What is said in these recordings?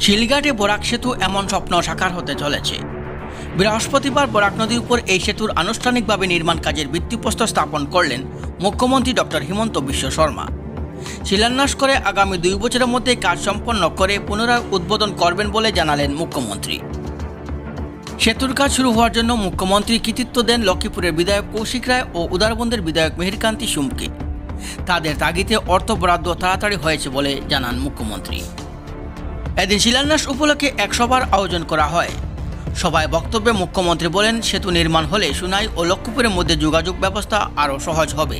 শিলঘাটে বরাক সেতু এমন স্বপ্ন সাকার হতে চলেছে। বৃহস্পতিবার বরাক নদীর উপর এই সেতুর আনুষ্ঠানিকভাবে নির্মাণ কাজের ভিত্তিপ্রস্তর স্থাপন করলেন মুখ্যমন্ত্রী ডক্টর হিমন্ত বিশ্ব শর্মা। শিলান্যাস করে আগামী 2 বছরের মধ্যে কাজ সম্পন্ন করে পুনরায় উদ্বোধন করবেন বলে জানালেন মুখ্যমন্ত্রী। সেতুর কাজ শুরু হওয়ার জন্য মুখ্যমন্ত্রী কৃতিত্ব দেন লক্ষ্মীপুরের বিধায়ক কৌশিক রায় ও উদারবন্দের বিধায়ক মিহিরকান্তি সুমকে। তাদের তাগিদে অর্থ বরাদ্দ তাড়াতাড়ি হয়েছে বলে জানান মুখ্যমন্ত্রী। এদিন শিলান্যাস উপলক্ষে এক সভার আয়োজন করা হয়। সভায় বক্তব্যে মুখ্যমন্ত্রী বলেন, সেতু নির্মাণ হলে সুনাই ও লক্ষ্মীপুরের মধ্যে যোগাযোগ ব্যবস্থা আরও সহজ হবে।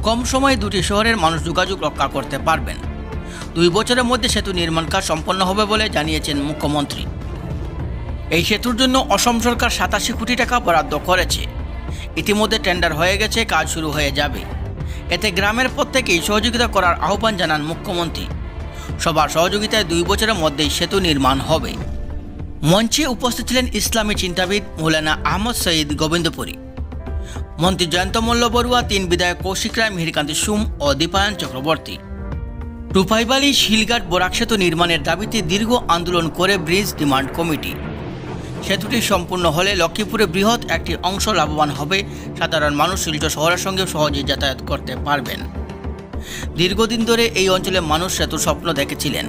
কম সময়ে দুটি শহরের মানুষ যোগাযোগ রক্ষা করতে পারবেন। 2 বছরের মধ্যে সেতু নির্মাণ কাজ সম্পন্ন হবে বলে জানিয়েছেন মুখ্যমন্ত্রী। এই সেতুর জন্য অসম সরকার 87 কোটি টাকা বরাদ্দ করেছে। ইতিমধ্যে টেন্ডার হয়ে গেছে, কাজ শুরু হয়ে যাবে। এতে গ্রামের প্রত্যেকেই সহযোগিতা করার আহ্বান জানান মুখ্যমন্ত্রী। সবার সহযোগিতায় 2 বছরের মধ্যেই সেতু নির্মাণ হবে। মঞ্চে উপস্থিত ছিলেন ইসলামী চিন্তাবিদ মৌলানা আহমদ সঈদ গোবিন্দপুরী, মন্ত্রী জয়ন্ত মল্ল বড়ুয়া, 3 বিধায়ক কৌশিক রায়, মিহিরকান্তি সুম ও দীপায়ন চক্রবর্তী। রূপাইবালী শিলঘাট বরাক সেতু নির্মাণের দাবিতে দীর্ঘ আন্দোলন করে ব্রিজ ডিমান্ড কমিটি। সেতুটি সম্পূর্ণ হলে লক্ষ্মীপুরে বৃহৎ একটি অংশ লাভবান হবে। সাধারণ মানুষ শিলচর শহরের সঙ্গে সহজেই যাতায়াত করতে পারবেন। দীর্ঘদিন ধরে এই অঞ্চলে মানুষ সেতুর স্বপ্ন দেখেছিলেন।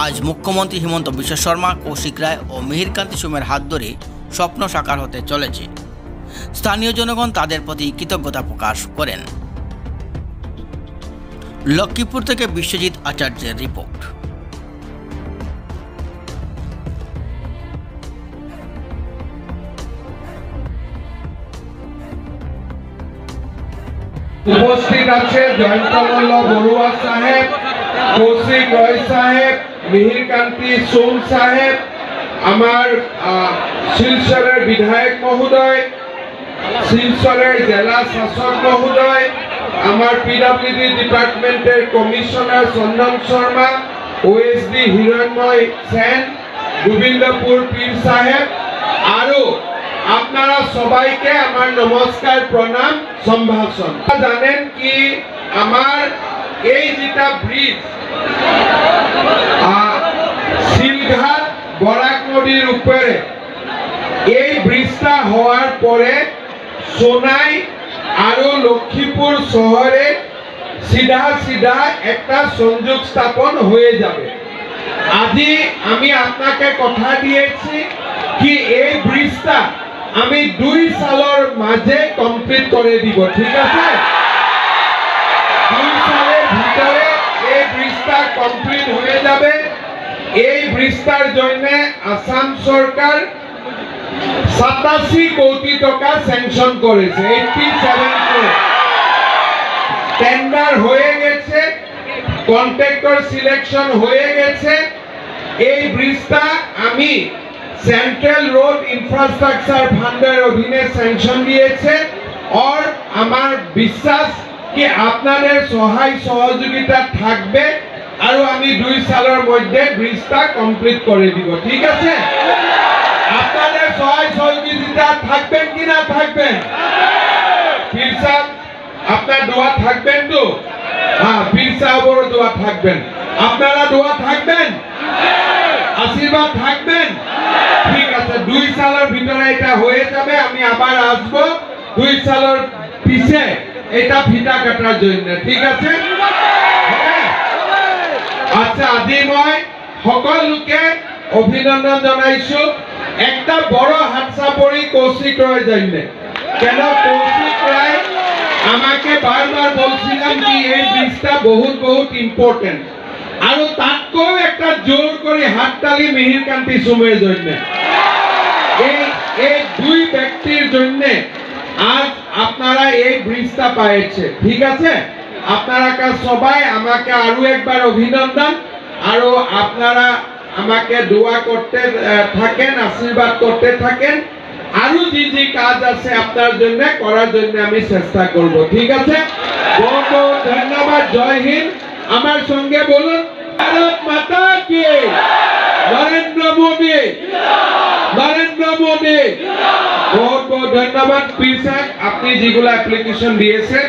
আজ মুখ্যমন্ত্রী হিমন্ত বিশ্ব শর্মা, কৌশিক রায় ও মিহিরকান্তি সুমের হাত ধরে স্বপ্ন সাকার হতে চলেছে। স্থানীয় জনগণ তাদের প্রতি কৃতজ্ঞতা প্রকাশ করেন। লক্ষ্মীপুর থেকে বিশ্বজিৎ আচার্যের রিপোর্ট। উপস্থিত আছে জয়ন্ত মল্ল বড়ুয়া সাহেব, কৌশিক রয় সাহেব, মিহিরকান্তি সোম সাহেব, আমার শিলচরের বিধায়ক মহোদয়, শিলচরের জেলা শাসক মহোদয়, আমার পিডব্লিউডি ডিপার্টমেন্টের কমিশনার চন্দন শর্মা, ওএসডি হিরণময় সেন, গোবিন্দপুর পীর সাহেব, আৰু আপনারা সবাইকে আমার নমস্কার, প্রণাম, সম্ভাষণ। জানেন কি আমার এই যেটা ব্রিজ শিলঘাট বরাক নদীর উপরে, এই ব্রিজটা হওয়ার পরে সোনাই আৰু লক্ষ্মীপুর শহরে সিধা সিধা একটা সংযোগ স্থাপন হয়ে যাবে। আজি আমি আপনাকে কথা দিয়েছি কি এই ব্রিজটা আমি 2 সালের মাঝে কমপ্লিট করে দিব, ঠিক আছে? 2 সালের ভিতরে এই ব্রিজটা কমপ্লিট হয়ে যাবে। এই ব্রিজটার জন্য আসাম সরকার 87 কোটি টাকা স্যাংশন করেছে, 87 কোটি। টেন্ডার হয়ে গেছে, কন্ট্রাক্টর সিলেকশন হয়ে গেছে। এই ব্রিজটা আমি সেন্ট্রাল রোড ইনফ্রাস্ট্রাকচার ফান্ডের অধীনে স্যাংশন দিয়েছে। আর আমার বিশ্বাস কি আপনাদের সহায় সহযোগিতা থাকবে আর আমি 2 সালের মধ্যে ব্রিজটা কমপ্লিট করে দিব, ঠিক আছে? আপনাদের সহায় সহযোগিতা থাকবেন কি না থাকবেন? পীর সাহেব আপনার দোয়া থাকবেন তো? হ্যাঁ, পীর সাহেবেরও দোয়া থাকবেন। আপনারা দোয়া থাকবেন, আশীর্বাদ থাকবেন, ঠিক আছে? 2 সালের ভিতরে এটা হয়ে যাবে। আমি আবার আসবো 2 সালের পিছে এটা ফিতা কাটার জন্য, ঠিক আছে? আচ্ছা, আজি মই সকলোকে অভিনন্দন জানাইছো। একটা বড় হাতচাপৰি কৌশিক রায়ের জন্য। কেন কৌশিক রায় আমাকে বারবার বলছিলাম কি এই ব্রিজটা বহুত বহুত ইম্পর্টেন্ট, আর তাকেও একটা জোর করে হাততালি মিহিরকান্তি সুমের জন্য। এই 2 ব্যক্তির জন্য আজ আপনারা এই ব্রিজটা পাইছে, ঠিক আছে? আপনারা সবাই আমাকে আরো একবার অভিনন্দন। আর আপনারা আমাকে দোয়া করতে থাকেন, আশীর্বাদ করতে থাকেন। আরো যে কাজ আছে আপনার জন্য করার জন্য আমি চেষ্টা করব, ঠিক আছে? বহুত বহুত ধন্যবাদ। জয় হিন্দ। আমার সঙ্গে বলুন, ভারত মাতা কি, নরেন্দ্র মোদী, নরেন্দ্র মোদী। বহুত বহুত ধন্যবাদ। পীর সাহেব, আপনি যেগুলো অ্যাপ্লিকেশন দিয়েছেন